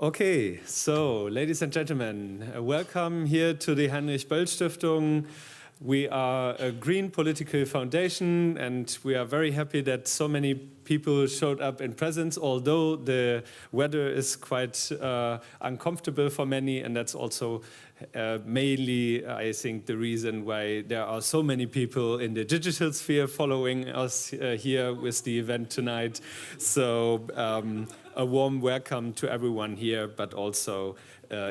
Okay, so ladies and gentlemen, welcome here to the Heinrich-Böll-Stiftung. We are a green political foundation and we are very happy that so many people showed up in presence, although the weather is quite uncomfortable for many, and that's also mainly, I think, the reason why there are so many people in the digital sphere following us here with the event tonight. So a warm welcome to everyone here, but also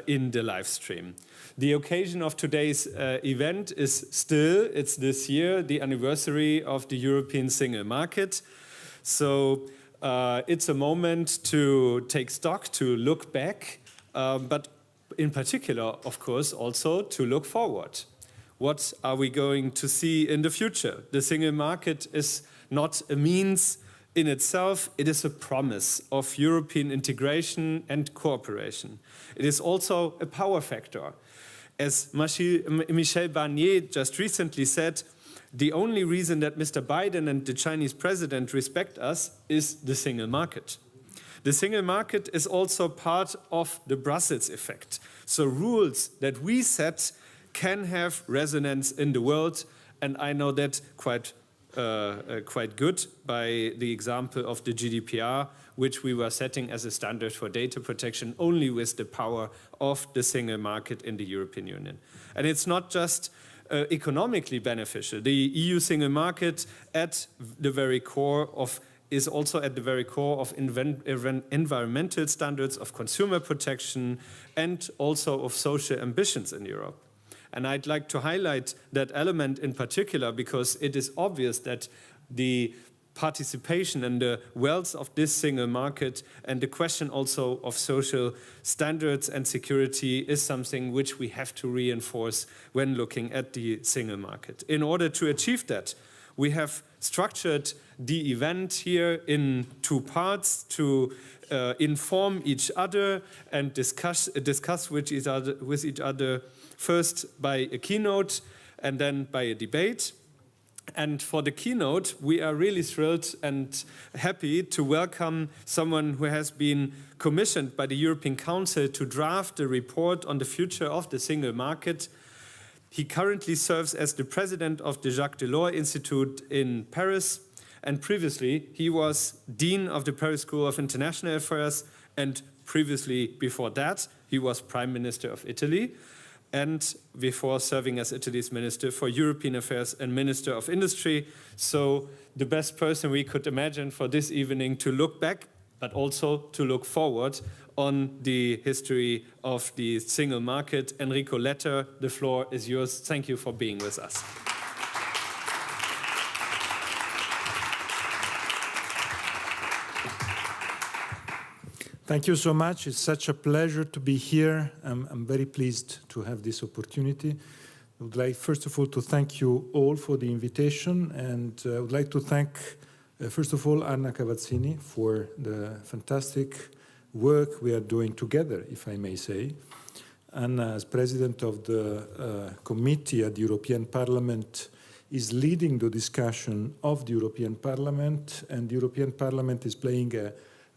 in the live stream. The occasion of today's event is still, it's this year, the anniversary of the European single market. So it's a moment to take stock, to look back, but in particular, of course, also to look forward. What are we going to see in the future? The single market is not a means in itself, it is a promise of European integration and cooperation. It is also a power factor. As Michel Barnier just recently said, the only reason that Mr. Biden and the Chinese president respect us is the single market. The single market is also part of the Brussels effect. So rules that we set can have resonance in the world, and I know that quite good by the example of the GDPR, which we were setting as a standard for data protection only with the power of the single market in the European Union. And it's not just economically beneficial. The EU single market is also at the very core of environmental standards, of consumer protection, and also of social ambitions in Europe. And I'd like to highlight that element in particular because it is obvious that the participation and the wealth of this single market and the question also of social standards and security is something which we have to reinforce when looking at the single market. In order to achieve that, we have structured the event here in two parts to inform each other and discuss with each other, first by a keynote and then by a debate. And for the keynote, we are really thrilled and happy to welcome someone who has been commissioned by the European Council to draft a report on the future of the single market. He currently serves as the president of the Jacques Delors Institute in Paris, and previously he was dean of the Paris School of International Affairs, and previously before that he was Prime Minister of Italy, and before serving as Italy's Minister for European Affairs and Minister of Industry. So the best person we could imagine for this evening to look back, but also to look forward on the history of the single market. Enrico Letta, the floor is yours. Thank you for being with us. Thank you so much. It's such a pleasure to be here. I'm very pleased to have this opportunity. I would like, first of all, to thank you all for the invitation. And I would like to thank, first of all, Anna Cavazzini for the fantastic work we are doing together, if I may say. Anna, as president of the committee at the European Parliament, is leading the discussion of the European Parliament, and the European Parliament is playing a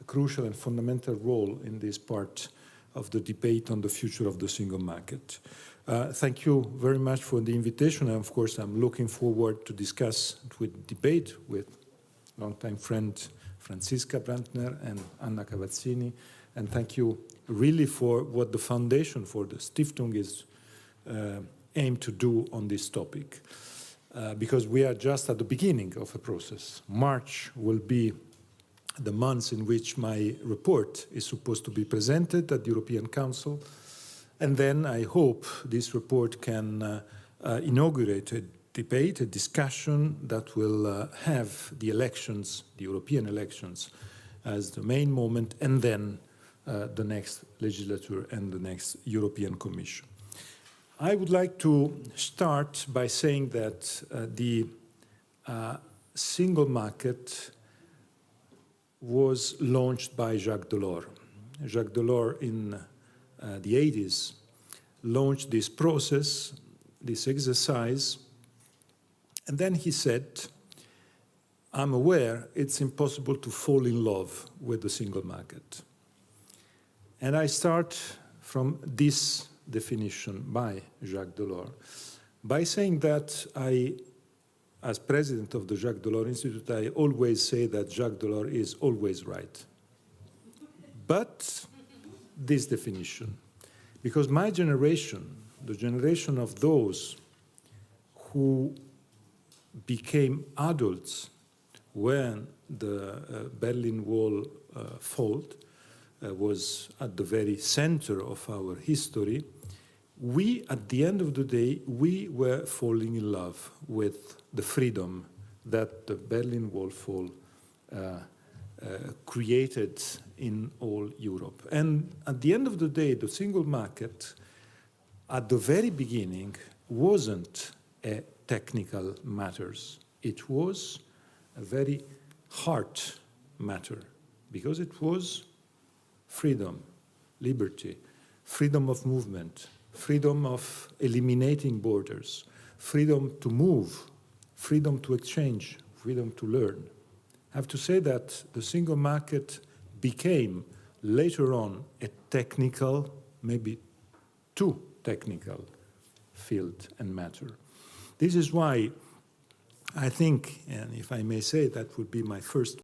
crucial and fundamental role in this part of the debate on the future of the single market. Thank you very much for the invitation, and of course I'm looking forward to discuss, debate with longtime friend Franziska Brandner and Anna Cavazzini, and thank you really for what the foundation for the Stiftung is aimed to do on this topic, because we are just at the beginning of a process. March will be the months in which my report is supposed to be presented at the European Council. And then I hope this report can inaugurate a debate, a discussion that will have the elections, the European elections, as the main moment, and then the next legislature and the next European Commission. I would like to start by saying that the single market was launched by Jacques Delors. Jacques Delors in the 80s launched this process, this exercise, and then he said, I'm aware it's impossible to fall in love with the single market. And I start from this definition by Jacques Delors by saying that as president of the Jacques Delors Institute, I always say that Jacques Delors is always right. But this definition, because my generation, the generation of those who became adults when the Berlin Wall was at the very center of our history, we, at the end of the day, we were falling in love with the freedom that the Berlin Wall fall created in all Europe. And at the end of the day, the single market, at the very beginning, wasn't a technical matters. It was a very hard matter, because it was freedom, liberty, freedom of movement, freedom of eliminating borders, freedom to move, freedom to exchange, freedom to learn. I have to say that the single market became later on a technical, maybe too technical field and matter. This is why I think, and if I may say, that would be my first